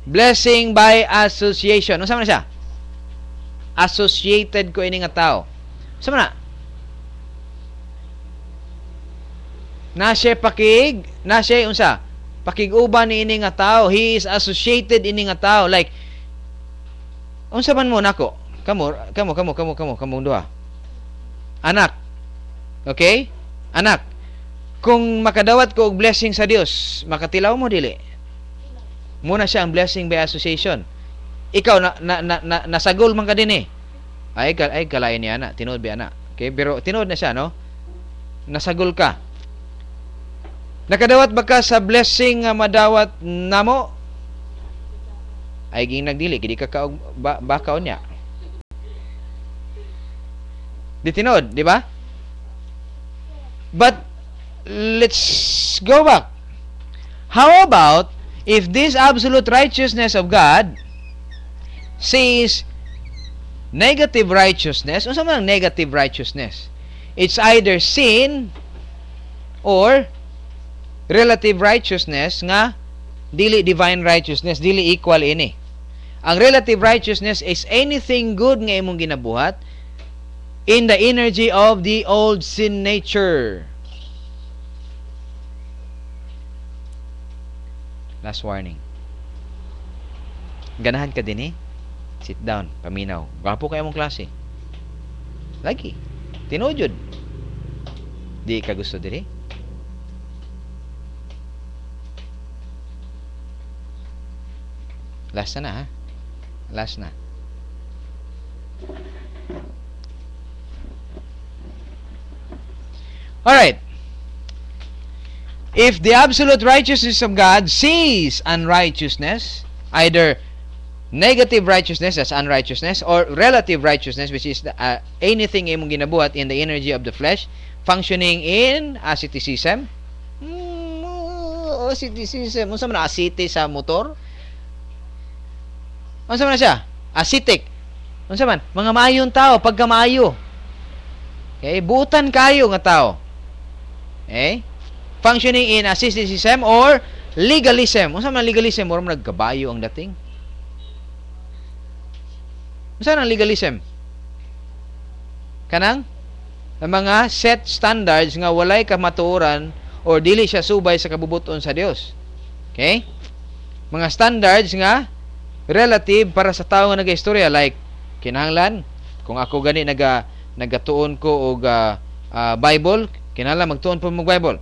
A: Blessing by association. Unsa man na siya? Associated ko ini nga tao. Unsa man na? Na siya pakig, na siya unsa? Pakig-uban ni ini nga tao. He is associated ini nga tao. Like, unsa man mo nako? Kamo duha. Anak. Okay? Anak. Kung makadawat ko og blessing sa Dios, makatilaw mo dili. Muna siya ang blessing by association. Ikaw nasagol man ka din eh. Ay kalain niya ana, tinuod bi ana. Okay, pero tinuod na siya no. Nasagol ka. Nakadawat ba ka sa blessing nga madawat namo? Ay ging nagdili kidi ka bakaon niya. Di tinod, di ba? But let's go back. How about if this absolute righteousness of God says negative righteousness? Unsa man ang negative righteousness? It's either sin or relative righteousness nga dili divine righteousness, dili equal ini. Ang relative righteousness is anything good nga imong ginabuhat in the energy of the old sin nature. Last warning. Ganahan ka din eh. Sit down, paminaw. Gwapo kayo mong klase. Lagi. Tinujod. Di ka gusto diri? Last na ha. Last na. Alright. If the absolute righteousness of God sees unrighteousness, either negative righteousness as unrighteousness or relative righteousness, which is anything imong ginabuhat in the energy of the flesh, functioning in asceticism. Asceticism. Unsa man asceti sa motor? Unsa man siya? Ascetic. Unsa man? Mga maayong tao, pagka maayo. Okay, buutan kayo nga tao. Okay? Functioning in asceticism or legalism. Unsa man legalism? Mura man nagkabayo ang dating. Unsa ang legalism? Kanang ang mga set standards nga walay kamatuoran or dili siya subay sa kabubuton sa Dios. Okay? Mga standards nga relative para sa tao nga nagaistorya, like kinahanglan kung ako gani nagatuon ko og Bible, kinahanglan magtuon po mo Bible.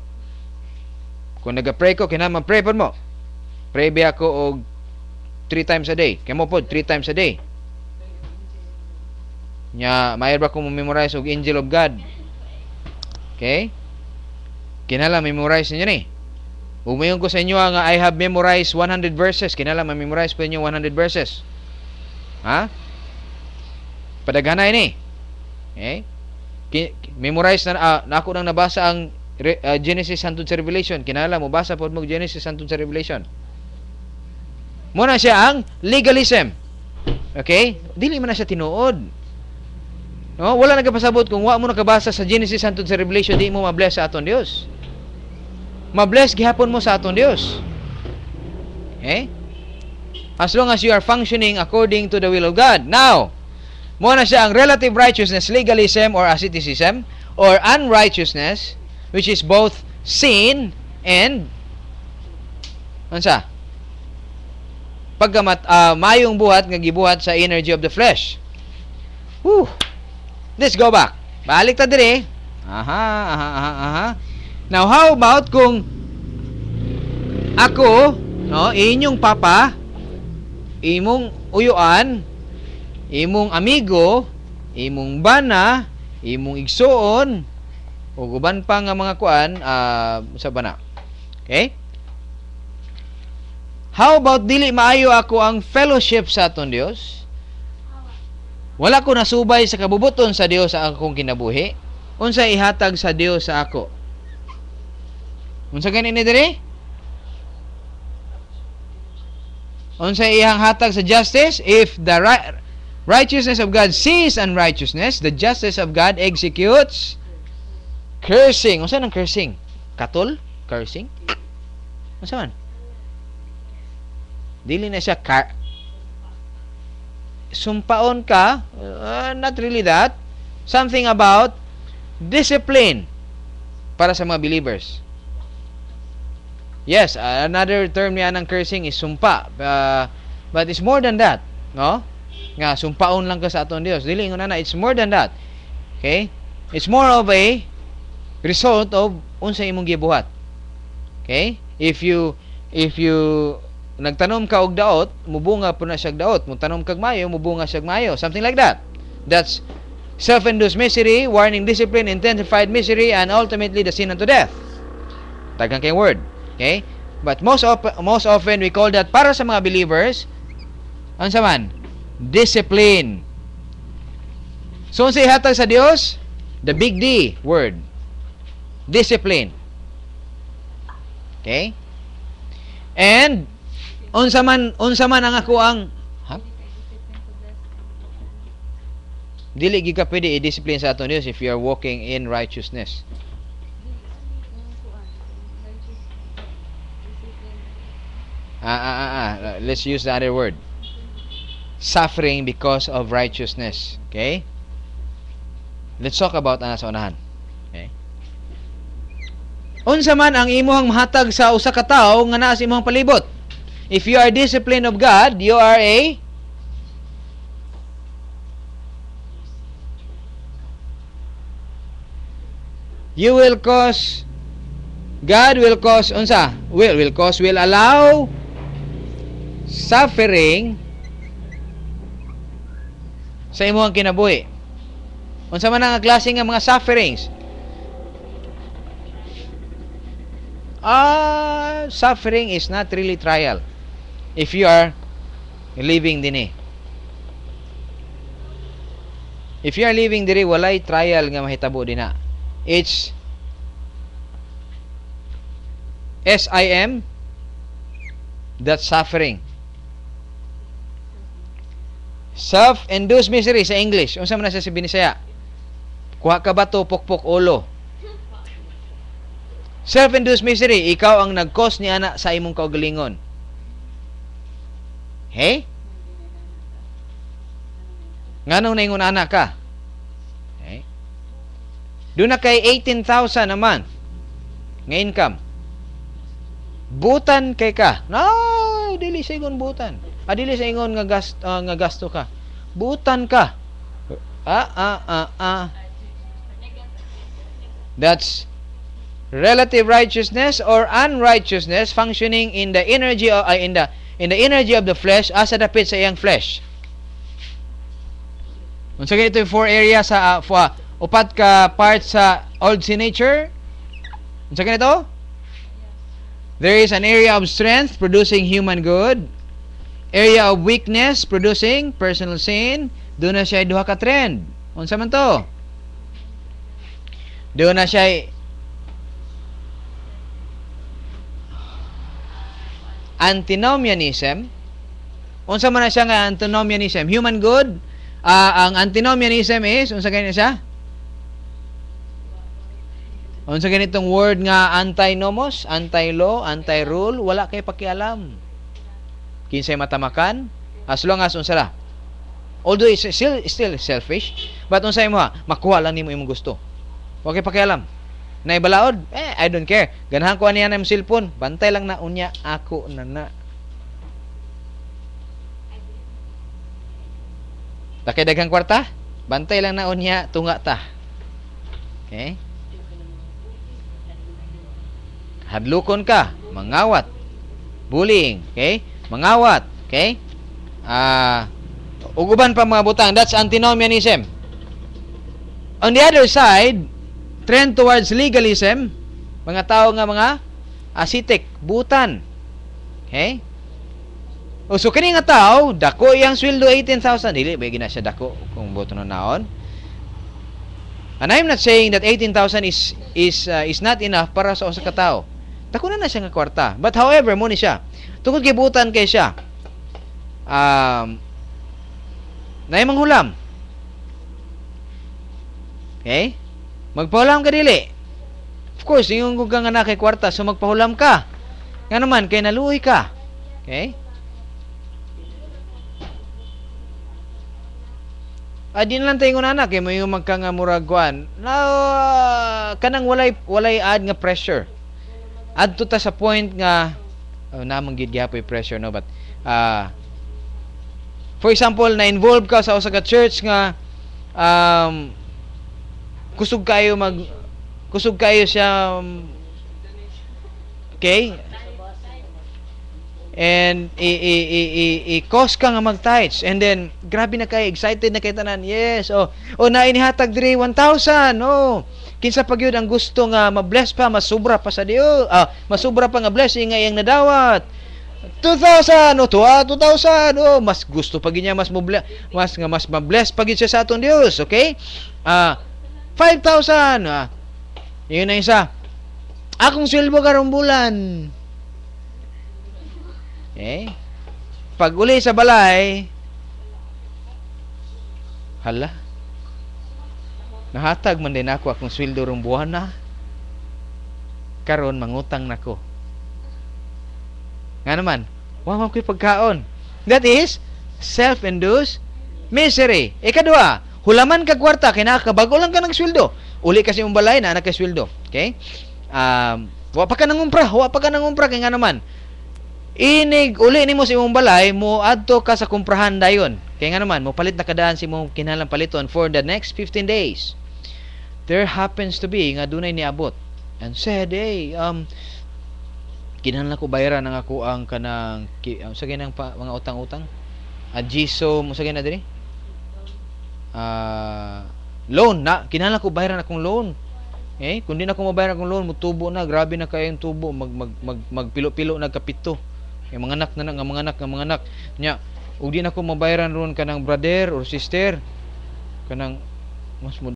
A: Kung naga-pray ko, kinahanglan mag-pray po mo. Pray ba ako og 3 times a day? Kamo po 3 times a day. Nya mayar ba ko memorize og Angel of God? Okay? Kinahanglan memorize niyo ni. Umayon ko sa inyo nga I have memorized 100 verses. Kinahanglan ma-memorize po inyo 100 verses. Ha? Padaghanay ni. Okay? Memorize na ako nang nabasa ang Genesis hangtod sa Revelation. Kinahanglan mo basa pod mo Genesis hangtod sa Revelation. Muna siya ang legalism. Okay? Dili man na siya tinuod. No, wala nagapasabot kung wa mo nakabasa sa Genesis hangtod sa Revelation, di mo ma-bless sa aton Dios. Ma-bless gihapon mo sa aton Dios. Okay? As long as you are functioning according to the will of God. Now, mo na siya ang relative righteousness, legalism or asceticism, or unrighteousness, which is both sin and ansa? Pagkamat mayong buhat nga gibuhat sa energy of the flesh. Whew. Let's go back. Balik ta dire. Aha. Now, how about kung ako, no, inyong papa, imong uyuan, imong amigo, imong bana, imong igsoon, o uban pa nga mga kuan, sa bana. Okay? How about dili maayo ako ang fellowship sa aton Dios? Wala ko nasubay sa kabubuton sa Dios sa akong kinabuhi. Unsa ihatag sa Dios sa ako? Unsa ganin ni diri? Unsa iyang hatag sa justice? If the
B: Righteousness of God sees unrighteousness. The justice of God executes cursing. Unsa nang cursing? Katol? Cursing? Unsa man? Dili na siya sumpaon ka. Not really that. Something about discipline para sa mga believers. Yes, another term niya ng cursing is sumpa. But it's more than that, no? Nga sumpaon lang ka sa aton Dios. Dili ingon na, it's more than that. Okay? It's more of a result of unsa imong gibuhat. Okay? If you nagtanom ka og daot, mubunga po na siya daot. Mutanom kag mayo, mubunga siya mayo. Something like that. That's self-induced misery, warning discipline, intensified misery, and ultimately the sin unto death. Tagang kay word. Okay? But most often we call that para sa mga believers, ano sa man? Discipline. So, unsay hatag sa Dios? The big D word. Discipline. Okay? And unsa man ang ako ang dili gyud ka pwede i-discipline sa aton Dios if you are walking in righteousness. Let's use the other word. Suffering because of righteousness. Okay? Let's talk about sa unahan. Okay? Unsa man ang imuhang mahatag sa usa ka tawo nga naa sa imong palibot. If you are disciplined of God, you are God will cause unsa? Will allow suffering sa imong kinabuhi. Unsa man ang klase nga mga sufferings? Suffering is not really trial if you are living dinhi. If you are living diri, walay trial nga mahitabo dinha. It's SIM, that's suffering. Self-induced misery sa English. Unsa man na sa Binisaya? Kuha ka bato, pokpok ulo. Self-induced misery, ikaw ang nag-cause ni ana sa imong kaugalingon. Hey? Nganong naingon ana ka? Hey? Doon na kay 18,000 a month nga income. Butan kay ka. No, dili sa ingon butan. Dili sa ingon nga gasto ka. Butan ka. That's relative righteousness or unrighteousness functioning in the energy of in the energy of the flesh asa dapit sa iyang flesh. Unsa ganito yung four areas sa upat ka parts sa old sin nature? Unsa ganito? There is an area of strength producing human good, area of weakness producing personal sin. Doon na siya duha ka trend. Unsa man to? Doon na siya antinomianism. Unsa man na siya nga antinomianism? Human good. Ang antinomianism is unsa ganito siya? Unsa ganitong word nga anti-nomos, anti-law, anti-rule, wala kay pakialam. Kinsay matamakan, as long as unsa la. Although it's still selfish, but unsay mo makuha lang nimo imong gusto. Wa kay pakialam. Naibalaod, I don't care. Ganahan ko aniya na imong cellphone, bantay lang na unya ako na. Takay daghang kwarta, bantay lang na unya tunga ta. Okay? Hadlukon ka, mangawat, bullying, okay? Mangawat, okay? Uguban pa mga butang, that's antinomianism. On the other side, trend towards legalism, mga tao nga mga ascetic, butan. Okay? So kini nga tao, dako iyang sweldo 18,000, dili ba gina siya dako kung boto na naon. And I'm not saying that 18,000 is not enough para sa usa ka tawo. Dako na siya nga kwarta. But however, mo ni siya. Tungod kay butan kay siya. Nay manghulam. Okay? Magpahulam ka dili. Of course, yung kung kang anak kay kwarta, so magpahulam ka. Nga naman, kay naluhi ka. Okay? Di na lang tayo ng anak, may yung magkangamuraguan. Na, kanang walay add nga pressure. Adto ta sa point nga, namang gidyapoy pressure, no? But, for example, na-involve ka sa usa ka church nga, kusog kayo siya, okay? And i-cost ka nga mag-tithes, and then grabe na kayo, excited na kayo tanan. Yes, na inihatag diri 1,000. Kinsa pa gyud ang gusto nga ma-bless pa, masubra pa sa Dios, masubra pa nga blessing nga iyang nadawat. 2,000, 2,000. Mas gusto pa gid niya, mas ma-bless pa gid siya sa aton Dios, okay? 5,000. Yun na isa. Akong sweldo karong bulan. Pag uli sa balay, hala, nahatag man din ako akong sweldo rong buwan na. Karon mangutang nako. Nga naman, wa man ko'y pagkaon. That is self-induced misery. Ikadua, hulaman ka kwarta, kinakabago lang ka ng sweldo. Uli kasi mong balay na anak ka sweldo. Okay? Wa pa ka nangumpra kay nga naman. Inig uli nimo sa imong balay, mo adto ka sa kumprahan dayon. Kaya nga naman, mo palit na kadaan si imong kinahanglan paliton for the next 15 days. There happens to be nga dunay niabot and said, hey, kinahanglan ko bayaran ang ako ang kanang sa ginang mga utang-utang. Adjiso mo sa gina diri. Loan na, kinahanglan ko bayaran akong loan. Kung di na ko mabayaran akong loan, mutubo na, grabe na kayo yung tubo, magpilo-pilo nagkapito. Yung mga anak nya, ug di na ko mabayaran ron kanang brother or sister kanang mas